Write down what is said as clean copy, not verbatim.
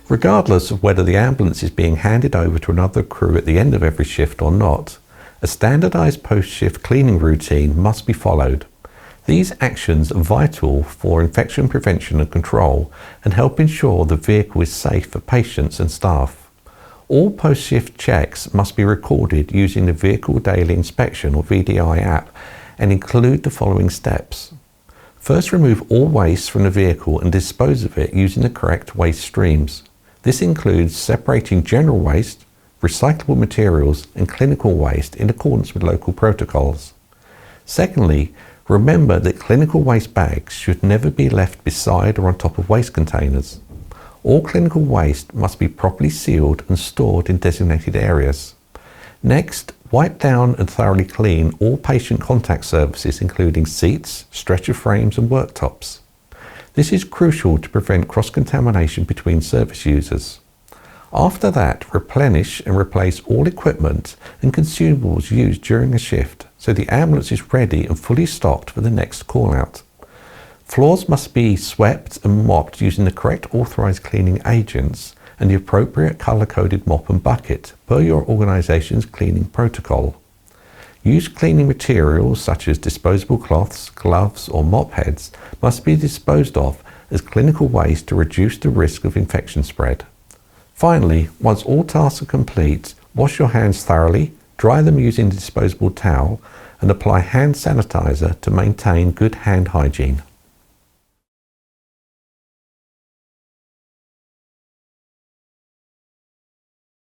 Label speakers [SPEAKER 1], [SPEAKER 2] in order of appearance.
[SPEAKER 1] Regardless of whether the ambulance is being handed over to another crew at the end of every shift or not, a standardised post-shift cleaning routine must be followed. These actions are vital for infection prevention and control and help ensure the vehicle is safe for patients and staff. All post-shift checks must be recorded using the Vehicle Daily Inspection or VDI app and include the following steps. First, remove all waste from the vehicle and dispose of it using the correct waste streams. This includes separating general waste, recyclable materials and clinical waste in accordance with local protocols. Secondly, remember that clinical waste bags should never be left beside or on top of waste containers. All clinical waste must be properly sealed and stored in designated areas. Next, wipe down and thoroughly clean all patient contact surfaces including seats, stretcher frames and worktops. This is crucial to prevent cross-contamination between service users. After that, replenish and replace all equipment and consumables used during a shift so the ambulance is ready and fully stocked for the next call-out. Floors must be swept and mopped using the correct authorised cleaning agents and the appropriate colour-coded mop and bucket per your organisation's cleaning protocol. Used cleaning materials such as disposable cloths, gloves or mop heads must be disposed of as clinical waste to reduce the risk of infection spread. Finally, once all tasks are complete, wash your hands thoroughly, dry them using a disposable towel and apply hand sanitizer to maintain good hand hygiene.